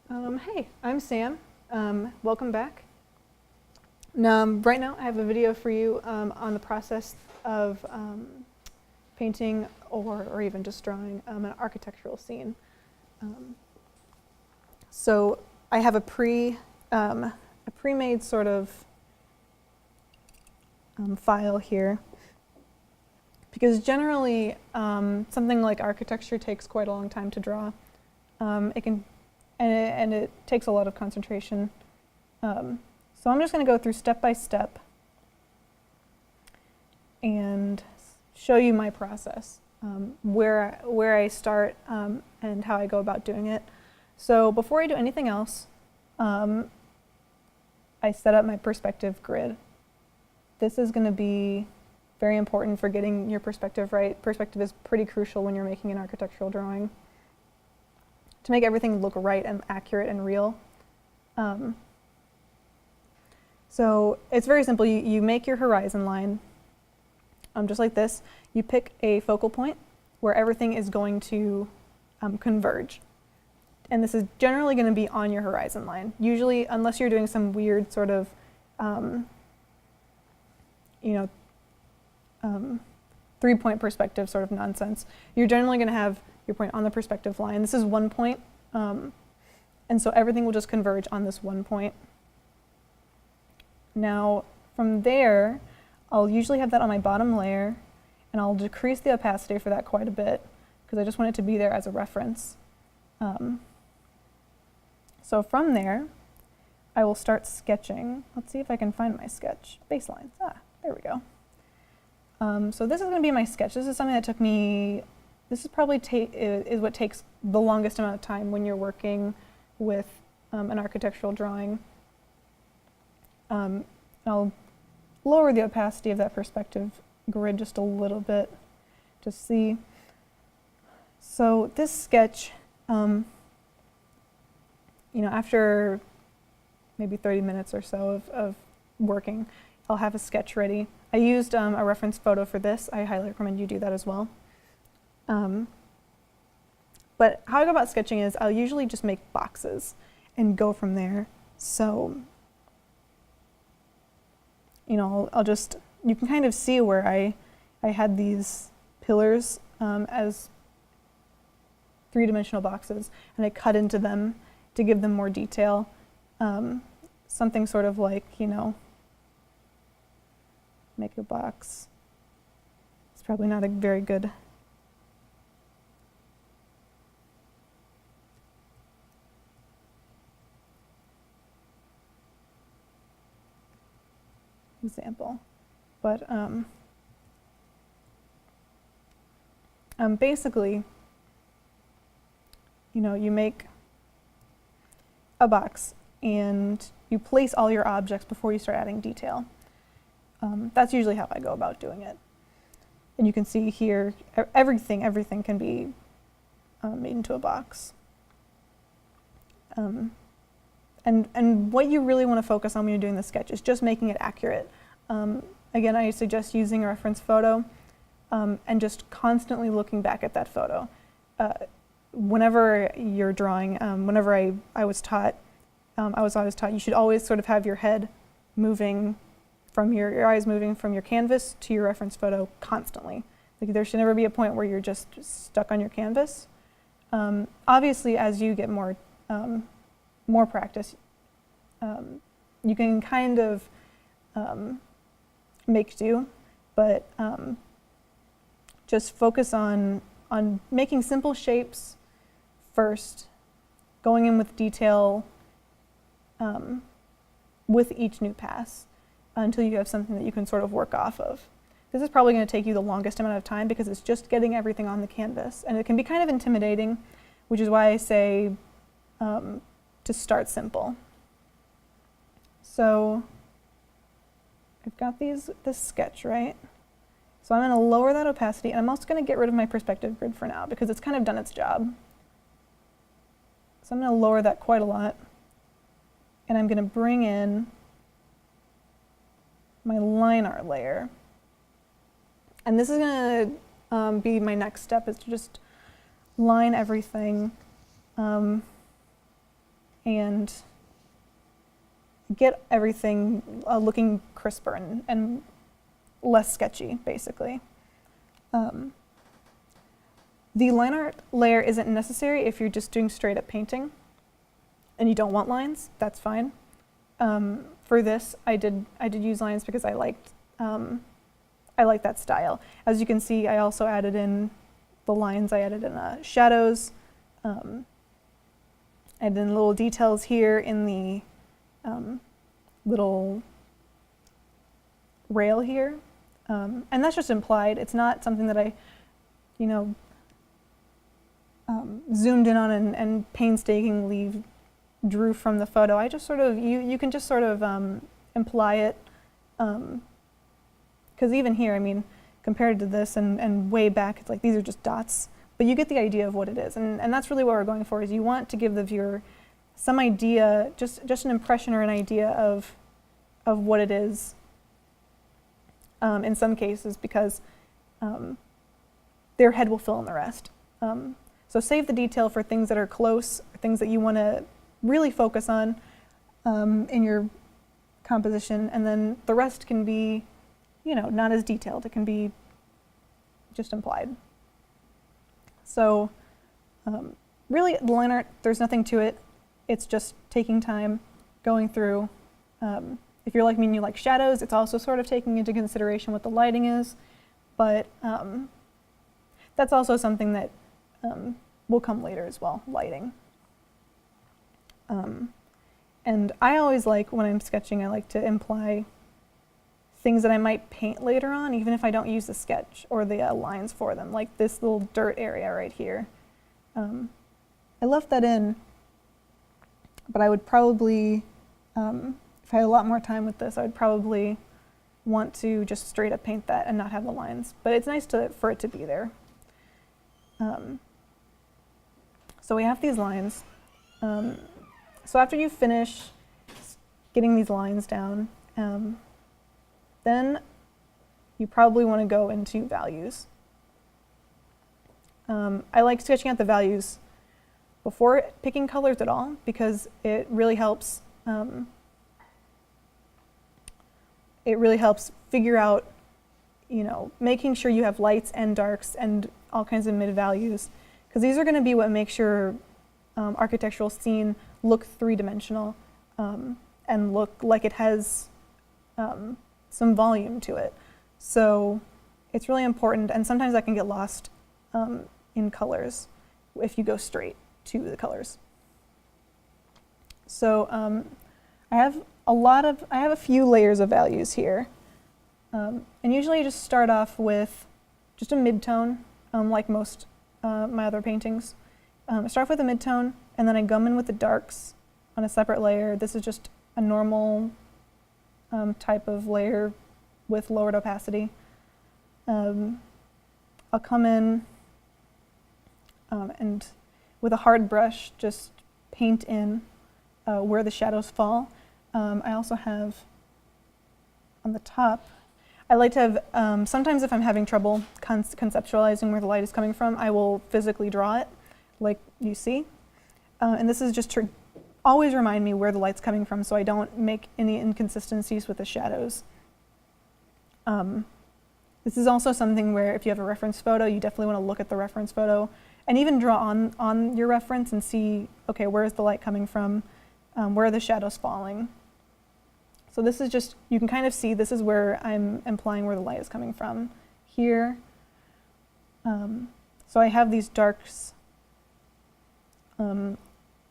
Hey, I'm Sam. Welcome back. Right now, I have a video for you on the process of painting or even just drawing an architectural scene. Um, so I have a pre-made sort of file here, because generally something like architecture takes quite a long time to draw. It can and it takes a lot of concentration. So I'm just going to go through step by step and show you my process, where I start and how I go about doing it. So before I do anything else, I set up my perspective grid. This is going to be very important for getting your perspective right. Perspective is pretty crucial when you're making an architectural drawing, to make everything look right and accurate and real. So it's very simple. You make your horizon line just like this. You pick a focal point where everything is going to converge. And this is generally going to be on your horizon line. Usually, unless you're doing some weird sort of, three-point perspective sort of nonsense, you're generally going to have your point on the perspective line. This is one point, and so everything will just converge on this one point. Now, from there, I'll usually have that on my bottom layer, and I'll decrease the opacity for that quite a bit, because I just want it to be there as a reference. So from there, I will start sketching. Let's see if I can find my sketch. Baselines. There we go. So this is going to be my sketch. This is something that took me, this is probably is what takes the longest amount of time when you're working with an architectural drawing. I'll lower the opacity of that perspective grid just a little bit to see. So this sketch, after maybe 30 minutes or so of working, I'll have a sketch ready. I used a reference photo for this. I highly recommend you do that as well. But how I go about sketching is I'll usually just make boxes and go from there. So, I'll just, you can kind of see where I had these pillars as three-dimensional boxes, and I cut into them to give them more detail. Something sort of like, make a box. It's probably not a very good example, but basically, you make a box and you place all your objects before you start adding detail. That's usually how I go about doing it. And you can see here, everything can be made into a box. And what you really want to focus on when you're doing the sketch is just making it accurate. Again, I suggest using a reference photo and just constantly looking back at that photo. Whenever you're drawing, whenever I was always taught you should always sort of have your head moving from your eyes moving from your canvas to your reference photo constantly. Like, there should never be a point where you're just stuck on your canvas. Obviously, as you get more practice, you can kind of make do, but just focus on making simple shapes first, going in with detail with each new pass until you have something that you can sort of work off of. This is probably going to take you the longest amount of time because it's just getting everything on the canvas, and it can be kind of intimidating, which is why I say to start simple. So I've got this sketch, right? So I'm going to lower that opacity, and I'm also going to get rid of my perspective grid for now because it's kind of done its job. So I'm going to lower that quite a lot, and I'm going to bring in my line art layer. And this is going to be my next step, is to just line everything and get everything looking crisper and less sketchy, basically. The line art layer isn't necessary if you're just doing straight up painting and you don't want lines, that's fine. For this, I did use lines because I liked that style. As you can see, I also added in the lines. I added in shadows. I added in little details here in the little rail here. And that's just implied. It's not something that I, zoomed in on and painstakingly drew from the photo. I just sort of, you can just sort of imply it. Because even here, I mean, compared to this and way back, it's like these are just dots. But you get the idea of what it is. And that's really what we're going for, is you want to give the viewer some idea, just an impression or an idea of what it is in some cases, because their head will fill in the rest. So save the detail for things that are close, things that you want to really focus on in your composition, and then the rest can be, not as detailed. It can be just implied. So really, the line art, there's nothing to it. It's just taking time, going through. If you're like me and you like shadows, it's also sort of taking into consideration what the lighting is, but that's also something that will come later as well, lighting. And I always like, when I'm sketching, I like to imply things that I might paint later on, even if I don't use the sketch or the lines for them, like this little dirt area right here. I left that in, but I would probably, if I had a lot more time with this, I would probably want to just straight up paint that and not have the lines. But it's nice for it to be there. So we have these lines. So after you finish getting these lines down, then you probably want to go into values. I like sketching out the values before picking colors at all, because it really helps. It really helps figure out, making sure you have lights and darks and all kinds of mid values, because these are going to be what makes your architectural scene look three-dimensional and look like it has some volume to it. So it's really important, and sometimes that can get lost in colors if you go straight to the colors. So I have a few layers of values here, and usually I just start off with just a mid-tone, like most my other paintings. I start off with a mid-tone, and then I come in with the darks on a separate layer. This is just a normal type of layer with lowered opacity. I'll come in and with a hard brush just paint in where the shadows fall. I also have on the top, I like to have, sometimes if I'm having trouble conceptualizing where the light is coming from, I will physically draw it like you see. And this is just to always remind me where the light's coming from, so I don't make any inconsistencies with the shadows. This is also something where if you have a reference photo, you definitely want to look at the reference photo and even draw on your reference and see, okay, where is the light coming from? Where are the shadows falling? So this is just, you can kind of see this is where I'm implying where the light is coming from here. So I have these darks on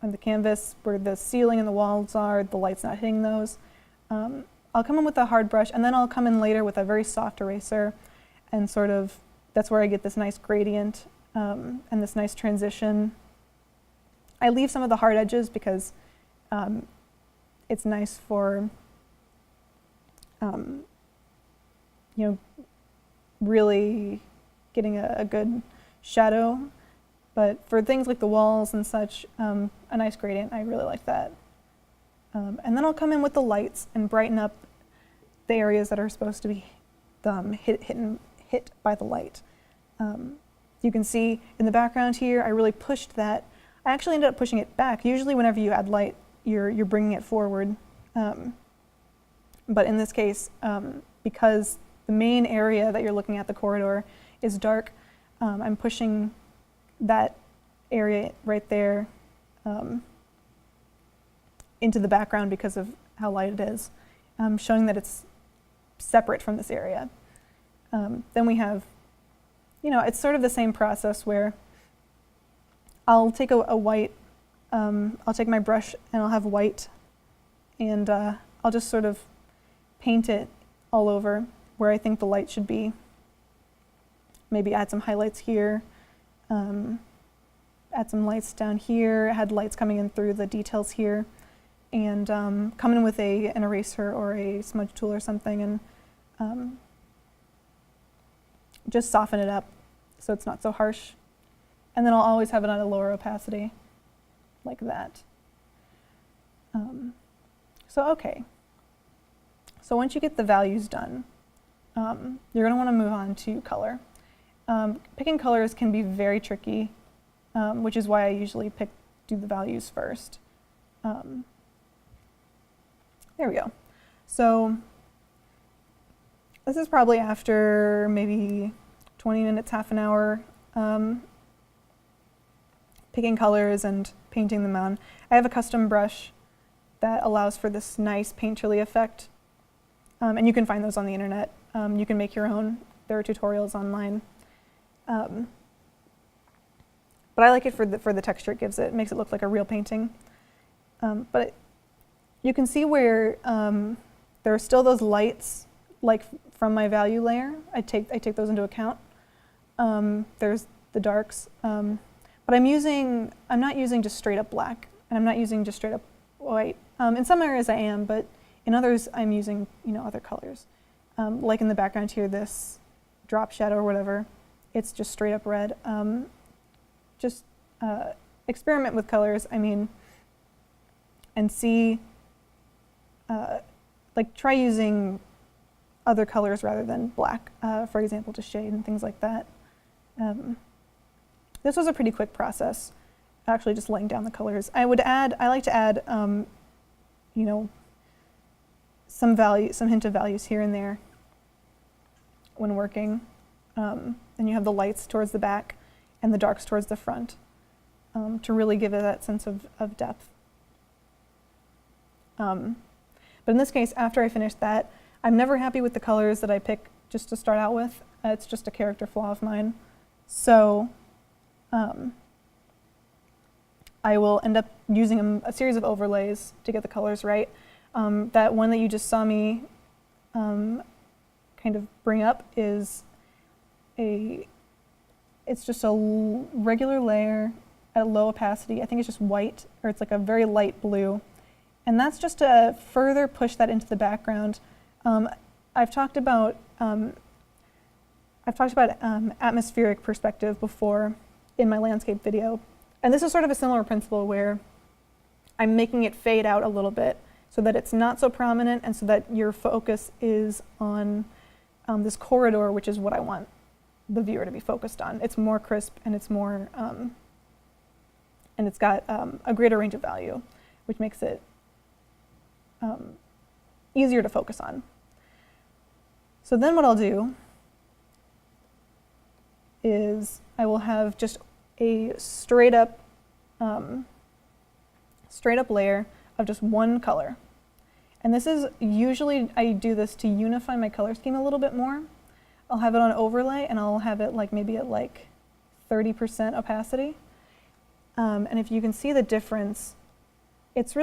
the canvas where the ceiling and the walls are, the light's not hitting those. I'll come in with a hard brush, and then I'll come in later with a very soft eraser, and sort of, that's where I get this nice gradient and this nice transition. I leave some of the hard edges because it's nice for, really getting a good shadow. But for things like the walls and such, a nice gradient, I really like that. And then I'll come in with the lights and brighten up the areas that are supposed to be hit by the light. You can see in the background here, I really pushed that I actually ended up pushing it back. Usually whenever you add light, you're bringing it forward. But in this case, because the main area that you're looking at, the corridor, is dark, I'm pushing that area right there into the background because of how light it is, showing that it's separate from this area. Then we have, it's sort of the same process where I'll take a white, I'll take my brush and I'll have white, and I'll just sort of paint it all over where I think the light should be. Maybe add some highlights here, add some lights down here, add lights coming in through the details here, and come in with an eraser or a smudge tool or something and just soften it up so it's not so harsh. And then I'll always have it on a lower opacity, like that. Okay. So once you get the values done, you're going to want to move on to color. Picking colors can be very tricky, which is why I usually do the values first. There we go. So this is probably after maybe 20 minutes, half an hour, picking colors and painting them on. I have a custom brush that allows for this nice painterly effect, and you can find those on the internet. You can make your own. There are tutorials online. But I like it for the texture it gives it. It makes it look like a real painting. But you can see where there are still those lights, like from my value layer. I take those into account. There's the darks, but I'm not using just straight up black, and I'm not using just straight up white. In some areas I am, but in others I'm using other colors. Like in the background here, this drop shadow or whatever, it's just straight up red. Just experiment with colors, and see, try using other colors rather than black, for example, to shade and things like that. This was a pretty quick process, actually just laying down the colors. I like to add, some hint of values here and there when working. And you have the lights towards the back and the darks towards the front, to really give it that sense of depth. But in this case, after I finish that, I'm never happy with the colors that I pick just to start out with. It's just a character flaw of mine. So I will end up using a series of overlays to get the colors right. That one that you just saw me kind of bring up is it's just a regular layer at low opacity. I think it's just white, or it's like a very light blue. And that's just to further push that into the background. I've talked about atmospheric perspective before in my landscape video. And this is sort of a similar principle where I'm making it fade out a little bit so that it's not so prominent and so that your focus is on this corridor, which is what I want the viewer to be focused on. It's more crisp and it's more, and it's got a greater range of value, which makes it easier to focus on. So then what I'll do is I will have just a straight up layer of just one color. And this is usually, I do this to unify my color scheme a little bit more. I'll have it on overlay and I'll have it maybe at 30% opacity. And if you can see the difference, it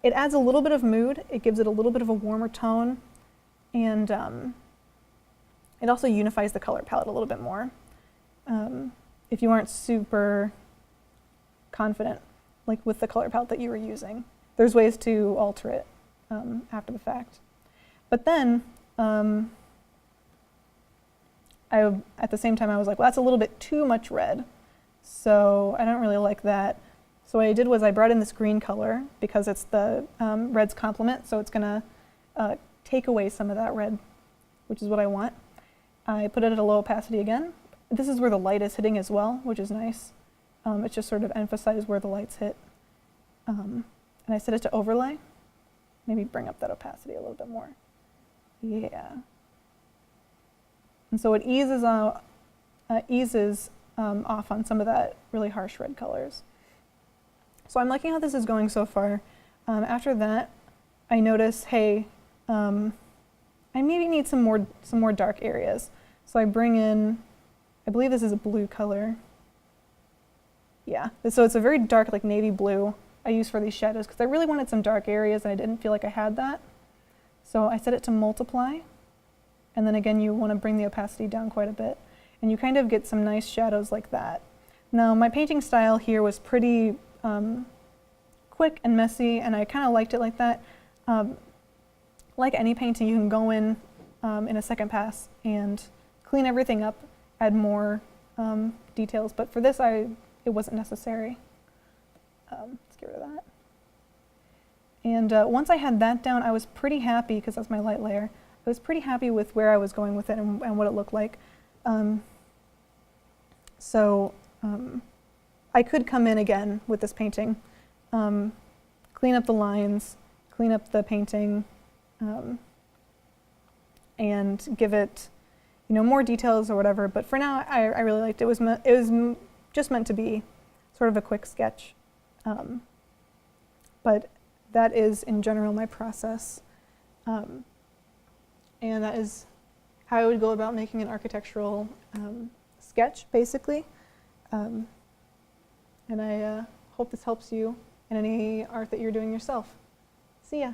adds a little bit of mood. It gives it a little bit of a warmer tone, and it also unifies the color palette a little bit more. If you aren't super confident with the color palette that you were using, there's ways to alter it after the fact. But then at the same time I was like, well, that's a little bit too much red, so I don't really like that. So what I did was I brought in this green color because it's the red's complement, so it's going to take away some of that red, which is what I want. I put it at a low opacity again. This is where the light is hitting as well, which is nice. It just sort of emphasizes where the lights hit. And I set it to overlay. Maybe bring up that opacity a little bit more. Yeah. And so it eases off on some of that really harsh red colors. So I'm liking how this is going so far. After that, I notice, hey, I maybe need some more dark areas. So I bring in, I believe this is a blue color. Yeah, so it's a very dark, like navy blue I use for these shadows because I really wanted some dark areas and I didn't feel like I had that. So I set it to multiply. And then again, you want to bring the opacity down quite a bit. And you kind of get some nice shadows like that. Now, my painting style here was pretty quick and messy, and I kind of liked it like that. Like any painting, you can go in a second pass and clean everything up, add more details. But for this, it wasn't necessary. Let's get rid of that. And once I had that down, I was pretty happy, because that's my light layer. I was pretty happy with where I was going with it and what it looked like. I could come in again with this painting, clean up the lines, clean up the painting, and give it, more details or whatever. But for now, I really liked it. It was just meant to be sort of a quick sketch. But that is, in general, my process. And that is how I would go about making an architectural sketch, basically. And I hope this helps you in any art that you're doing yourself. See ya.